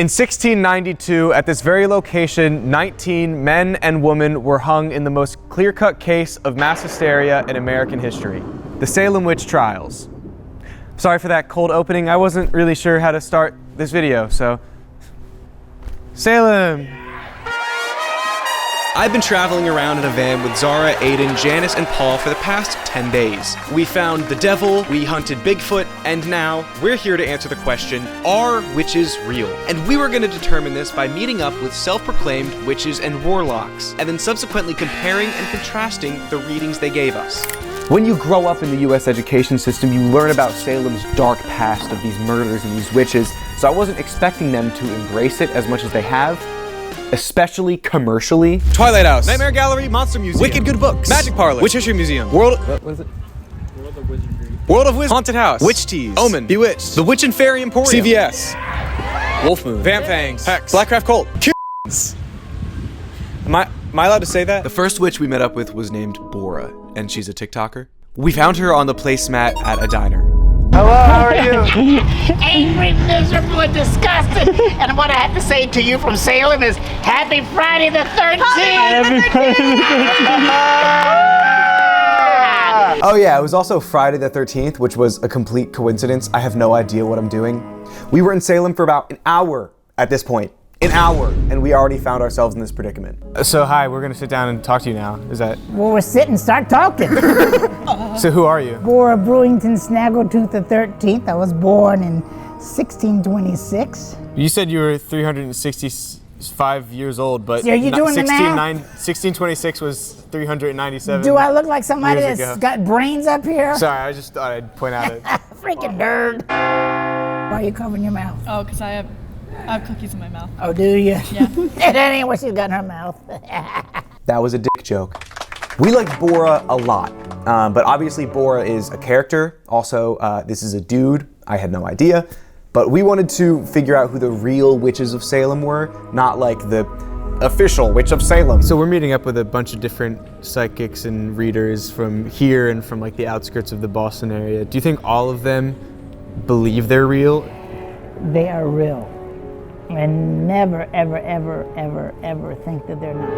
In 1692, at this very location, 19 men and women were hung in the most clear-cut case of mass hysteria in American history, the Salem witch trials. Sorry for that cold opening. I wasn't really sure how to start this video, so... Salem! I've been traveling around in a van with Zara, Aiden, Janice, and Paul for the past 10 days. We found the devil, we hunted Bigfoot, and now we're here to answer the question, are witches real? And we were going to determine this by meeting up with self-proclaimed witches and warlocks, and then subsequently comparing and contrasting the readings they gave us. When you grow up in the US education system, you learn about Salem's dark past of these murders and these witches, so I wasn't expecting them to embrace it as much as they have. Especially commercially. Twilight House, Nightmare Gallery, Monster Museum, Wicked Good Books, Magic Parlor, Witch History Museum, what is it? World of Wizardry. World of Wisdom, Haunted House, Witch Teas, Omen, Bewitched, The Witch and Fairy Emporium, CVS, Wolf Moon, Vamp Fangs, Hex, Blackcraft Cult, Q***s. Am I allowed to say that? The first witch we met up with was named Bora, and she's a TikToker. We found her on the placemat at a diner. Hello, how are you? Angry, miserable, and disgusted. And what I have to say to you from Salem is Happy Friday the 13th! Happy Friday the 13th! Oh yeah, it was also Friday the 13th, which was a complete coincidence. I have no idea what I'm doing. We were in Salem for about an hour at this point. An hour, and we already found ourselves in this predicament. So hi, we're gonna sit down and talk to you now. Is that? Well, we're sitting, start talking. So who are you? Bora Brewington Snaggletooth the 13th. I was born in 1626. You said you were 365 years old, but So are you doing the math? 1626 was 397. Do I look like somebody years that's ago. got brains up here? Sorry, I just thought I'd point out it. Freaking nerd. Why are you covering your mouth? Oh, because I have cookies in my mouth. Oh, do you? Yeah. That ain't what she's got in her mouth. That was a dick joke. We like Bora a lot, but obviously Bora is a character. Also, this is a dude. I had no idea. But we wanted to figure out who the real witches of Salem were, not like the official witch of Salem. So we're meeting up with a bunch of different psychics and readers from here and from like the outskirts of the Boston area. Do you think all of them believe they're real? They are real. And never, ever, ever, ever, ever think that they're not.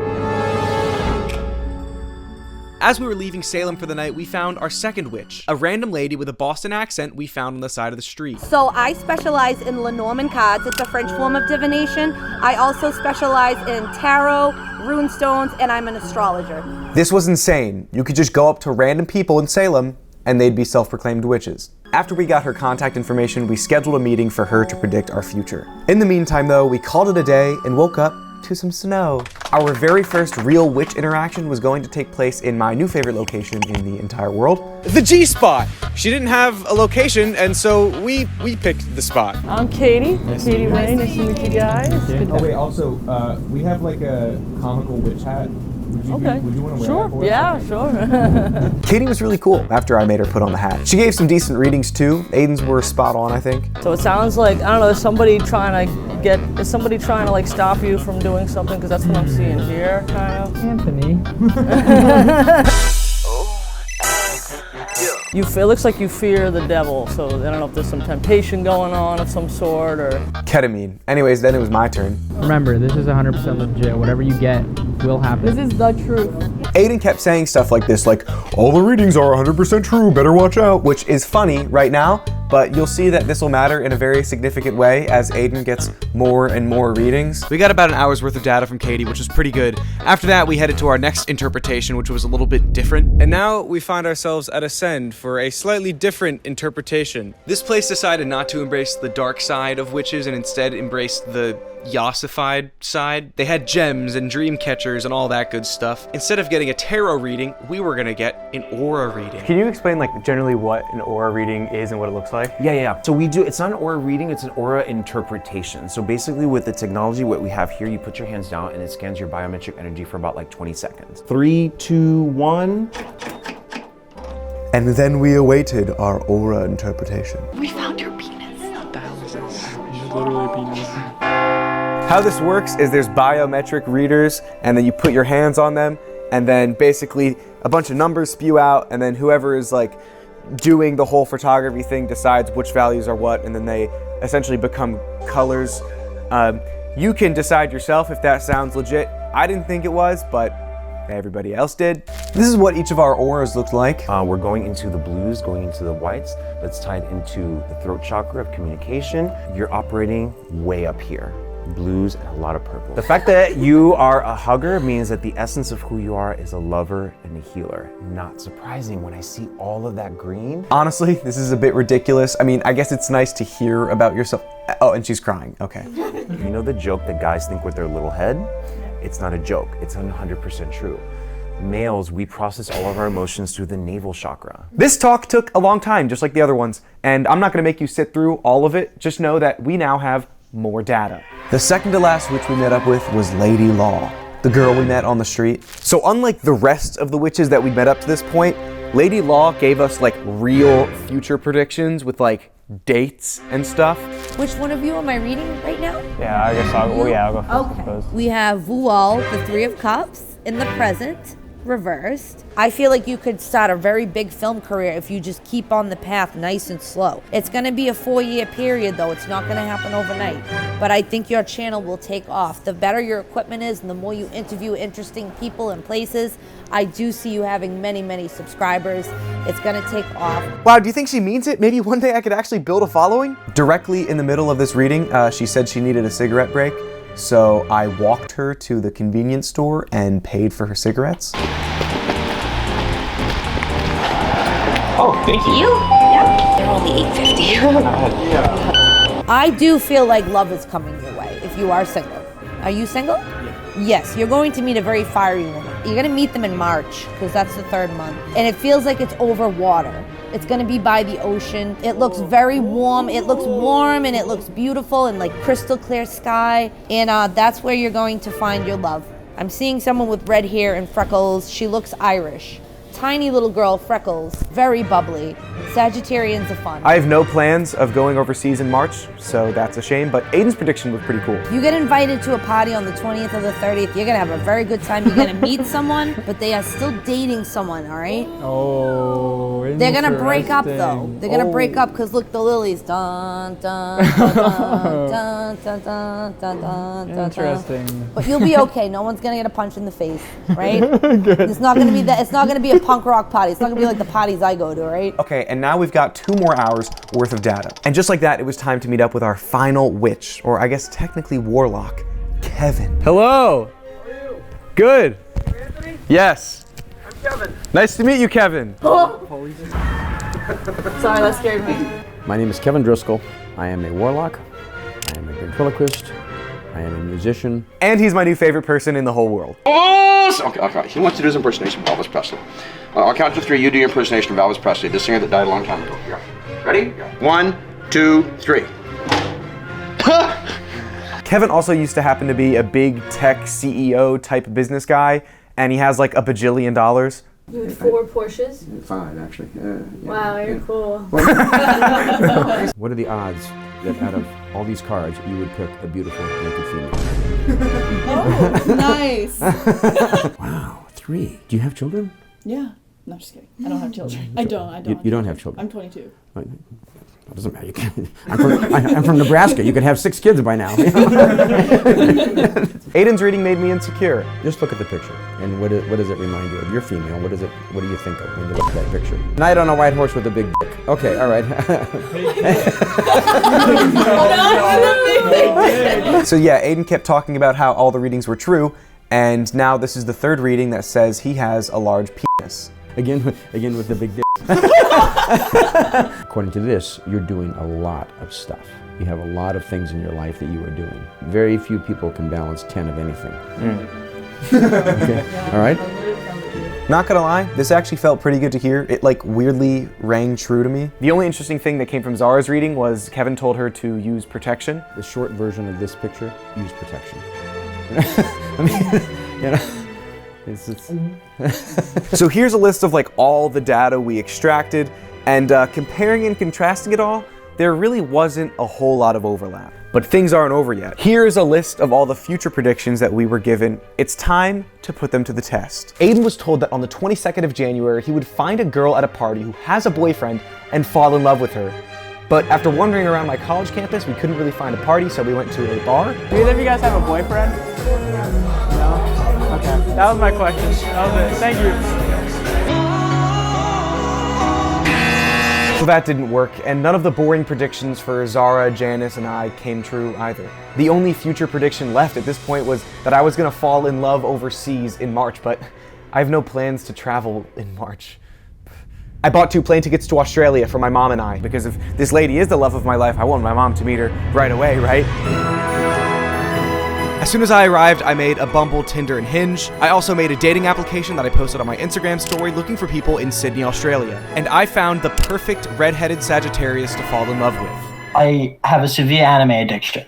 As we were leaving Salem for the night, we found our second witch, a random lady with a Boston accent we found on the side of the street. So I specialize in Lenormand cards. It's a French form of divination. I also specialize in tarot, rune stones, and I'm an astrologer. This was insane. You could just go up to random people in Salem and they'd be self-proclaimed witches. After we got her contact information, we scheduled a meeting for her to predict our future. In the meantime though, we called it a day and woke up to some snow. Our very first real witch interaction was going to take place in my new favorite location in the entire world, the G-Spot. She didn't have a location, and so we picked the spot. I'm Katie. Katie Ray. Nice to meet you guys. Oh wait, also, we have like a comical witch hat. Would you want to wear that for us? Yeah, sure. Katie was really cool after I made her put on the hat. She gave some decent readings too. Aiden's were spot on, I think. So it sounds like, I don't know, is somebody trying to like stop you from doing something? Because that's what I'm seeing here, kind of. Anthony. It looks like you fear the devil, so I don't know if there's some temptation going on of some sort, or... Ketamine. Anyways, then it was my turn. Remember, this is 100% legit. Whatever you get will happen. This is the truth. Aiden kept saying stuff like this, like, all the readings are 100% true, better watch out, which is funny right now, but you'll see that this will matter in a very significant way as Aiden gets more and more readings. We got about an hour's worth of data from Katie, which was pretty good. After that, we headed to our next interpretation, which was a little bit different. And now we find ourselves at Ascend for a slightly different interpretation. This place decided not to embrace the dark side of witches and instead embraced the Yossified side. They had gems and dream catchers and all that good stuff. Instead of getting a tarot reading, we were gonna get an aura reading. Can you explain like generally what an aura reading is and what it looks like? Yeah. So it's not an aura reading, it's an aura interpretation. So basically with the technology, what we have here, you put your hands down and it scans your biometric energy for about like 20 seconds. 3, 2, 1. And then we awaited our aura interpretation. We found your penis. Literally penis. How this works is there's biometric readers, and then you put your hands on them, and then basically a bunch of numbers spew out, and then whoever is like doing the whole photography thing decides which values are what, and then they essentially become colors You can decide yourself if that sounds legit. I didn't think it was, but everybody else did. This is what each of our auras looked like. We're going into the blues, going into the whites. That's tied into the throat chakra of communication. You're operating way up here. Blues and a lot of purple. The fact that you are a hugger means that the essence of who you are is a lover and a healer. Not surprising when I see all of that green. Honestly, this is a bit ridiculous. I mean, I guess it's nice to hear about yourself. Oh, and she's crying, okay. You know the joke that guys think with their little head? It's not a joke, it's 100% true. Males, we process all of our emotions through the navel chakra. This talk took a long time, just like the other ones, and I'm not gonna make you sit through all of it. Just know that we now have more data. The second to last witch we met up with was Lady Law, the girl we met on the street. So unlike the rest of the witches that we met up to this point, Lady Law gave us like real future predictions with like dates and stuff. Which one of you am I reading right now? Yeah, I guess I'll go first, I suppose. We have Vual, the Three of Cups, in the present, reversed. I feel like you could start a very big film career if you just keep on the path nice and slow. It's gonna be a 4-year period though, it's not gonna happen overnight. But I think your channel will take off. The better your equipment is and the more you interview interesting people and places, I do see you having many, many subscribers. It's gonna take off. Wow, do you think she means it? Maybe one day I could actually build a following? Directly in the middle of this reading, she said she needed a cigarette break. So I walked her to the convenience store and paid for her cigarettes. Oh, thank you. Yeah, they're only $8.50. I do feel like love is coming your way if you are single. Are you single? Yes, you're going to meet a very fiery woman. You're gonna meet them in March, because that's the 3rd month. And it feels like it's over water. It's gonna be by the ocean. It looks very warm. It looks warm and it looks beautiful and like crystal clear sky. And that's where you're going to find your love. I'm seeing someone with red hair and freckles. She looks Irish. Tiny little girl, freckles, very bubbly. Sagittarians are fun. I have no plans of going overseas in March, so that's a shame, but Aiden's prediction was pretty cool. You get invited to a party on the 20th or the 30th, you're gonna have a very good time. You're gonna meet someone, but they are still dating someone, all right? Oh, they're gonna break up though. They're gonna break up because look, the lilies. Dun, dun, dun, dun, dun, dun, dun, dun, dun. Interesting. But you'll be okay. No one's gonna get a punch in the face, right? It's not gonna be that. It's not gonna be a punk rock party. It's not gonna be like the parties I go to, right? Okay, and now we've got 2 more hours worth of data. And just like that, it was time to meet up with our final witch, or I guess technically warlock, Kevin. Hello. How are you? Good. Are you Anthony? Yes. I'm Kevin. Nice to meet you, Kevin. Sorry, that scared me. My name is Kevin Driscoll. I am a warlock. I am a ventriloquist. I am a musician. And he's my new favorite person in the whole world. Oh, okay. He wants to do his impersonation of Elvis Presley. I'll count to 3. You do your impersonation of Elvis Presley, the singer that died a long time ago. Here. Ready? 1, 2, 3. Kevin also used to happen to be a big tech CEO type business guy, and he has like a bajillion dollars. You had 4 Porsches? 5, actually. Wow, you're cool. What are the odds that out of all these cards, you would pick a beautiful naked female? Oh, nice. Wow, 3. Do you have children? Yeah. No, I'm just kidding. I don't have children. I don't. You don't have children? I'm 22. That doesn't matter. I'm from Nebraska. You could have 6 kids by now. Aiden's reading made me insecure. Just look at the picture, and what does it remind you of? You're female. What do you think of when you look at that picture? Knight on a white horse with a big dick. Okay, all right. So yeah, Aiden kept talking about how all the readings were true, and now this is the 3rd reading that says he has a large penis. Again with the big dick. According to this, you're doing a lot of stuff. You have a lot of things in your life that you are doing. Very few people can balance 10 of anything. Okay, all right? Not gonna lie, this actually felt pretty good to hear. It like weirdly rang true to me. The only interesting thing that came from Zara's reading was Kevin told her to use protection. The short version of this picture, use protection. I mean, you know. So here's a list of like all the data we extracted, and comparing and contrasting it all, there really wasn't a whole lot of overlap. But things aren't over yet. Here's a list of all the future predictions that we were given. It's time to put them to the test. Aiden was told that on the 22nd of January, he would find a girl at a party who has a boyfriend and fall in love with her. But after wandering around my college campus, we couldn't really find a party, so we went to a bar. Do either of you guys have a boyfriend? No? Okay. That was my question. That was it. Thank you. So that didn't work, and none of the boring predictions for Zara, Janice, and I came true either. The only future prediction left at this point was that I was gonna fall in love overseas in March, but I have no plans to travel in March. I bought 2 plane tickets to Australia for my mom and I, because if this lady is the love of my life, I want my mom to meet her right away, right? As soon as I arrived, I made a Bumble, Tinder, and Hinge. I also made a dating application that I posted on my Instagram story looking for people in Sydney, Australia. And I found the perfect redheaded Sagittarius to fall in love with. I have a severe anime addiction.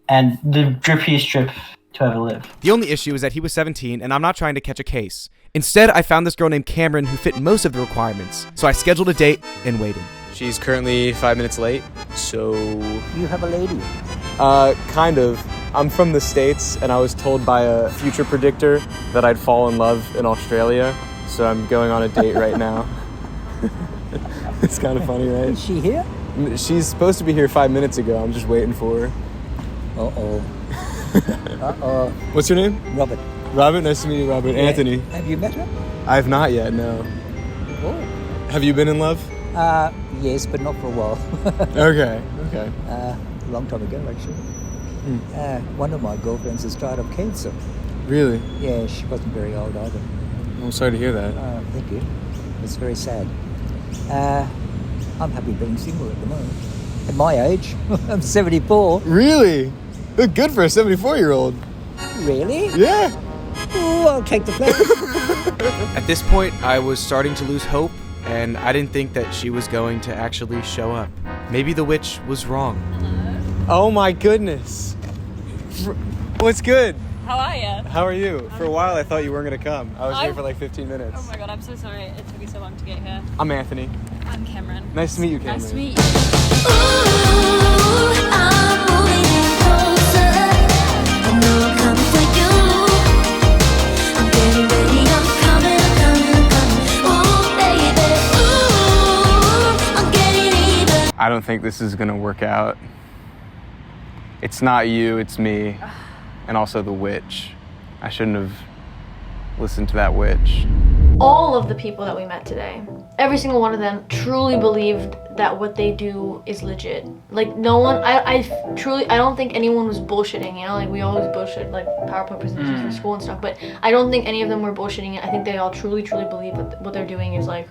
And the drippiest drip to ever live. The only issue is that he was 17 and I'm not trying to catch a case. Instead, I found this girl named Cameron who fit most of the requirements. So I scheduled a date and waited. She's currently 5 minutes late, so... You have a lady? Kind of. I'm from the States, and I was told by a future predictor that I'd fall in love in Australia, so I'm going on a date right now. It's kind of funny, right? Is she here? She's supposed to be here 5 minutes ago. I'm just waiting for her. Uh-oh. Uh-oh. What's your name? Robert. Robert? Nice to meet you, Robert. Yeah. Anthony. Have you met her? I have not yet, no. Oh. Have you been in love? Yes, but not for a while. Okay. A long time ago, actually. One of my girlfriends has died of cancer. Really? Yeah, she wasn't very old either. I'm sorry to hear that. Thank you. It's very sad. I'm happy being single at the moment. At my age, I'm 74. Really? Look good for a 74-year-old. Really? Yeah. Oh, I'll take the place. At this point, I was starting to lose hope, and I didn't think that she was going to actually show up. Maybe the witch was wrong. Oh my goodness. What's good? How are you? How are you? For a while I thought you weren't going to come. I was here for like 15 minutes. Oh my god, I'm so sorry it took me so long to get here. I'm Anthony. I'm Cameron. Nice to meet you, Cameron. Nice to meet you. I don't think this is going to work out. It's not you, it's me. And also the witch. I shouldn't have listened to that witch. All of the people that we met today, every single one of them truly believed that what they do is legit. Like no one, I don't think anyone was bullshitting, you know, like we always bullshit like PowerPoint presentations for school and stuff, but I don't think any of them were bullshitting it. I think they all truly believe that what they're doing is like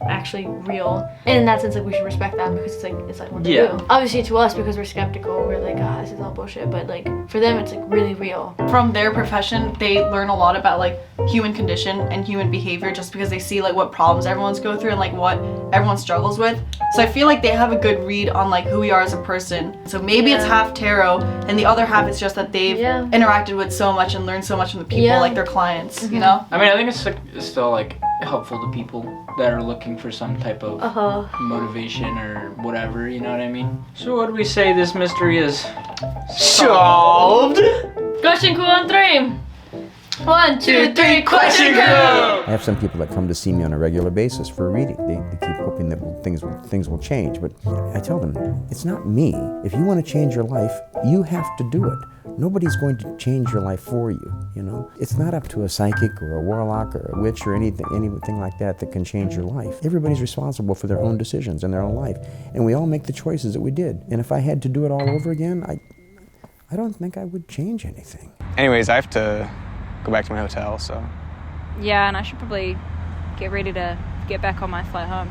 actually real. And in that sense, like we should respect them because it's like what they do. Obviously to us, because we're skeptical, we're like, this is all bullshit, but like for them it's like really real. From their profession, they learn a lot about like human condition and human behavior just because they see like what problems everyone's go through and like what everyone struggles with. So I feel like they have a good read on like who we are as a person. So maybe it's half tarot and the other half is just that they've interacted with so much and learned so much from the people like their clients, you know? I mean, I think it's still like helpful to people that are looking for some type of motivation or whatever, you know what I mean? So what do we say this mystery is solved? Question crew on 3. 1, 2, 3, question crew! I have some people that come to see me on a regular basis for a reading. They keep hoping that things will change, but I tell them, it's not me. If you want to change your life, you have to do it. Nobody's going to change your life for you, you know? It's not up to a psychic or a warlock or a witch or anything like that can change your life. Everybody's responsible for their own decisions and their own life, and we all make the choices that we did. And if I had to do it all over again, I don't think I would change anything. Anyways, I have to go back to my hotel, so. Yeah, and I should probably get ready to get back on my flight home.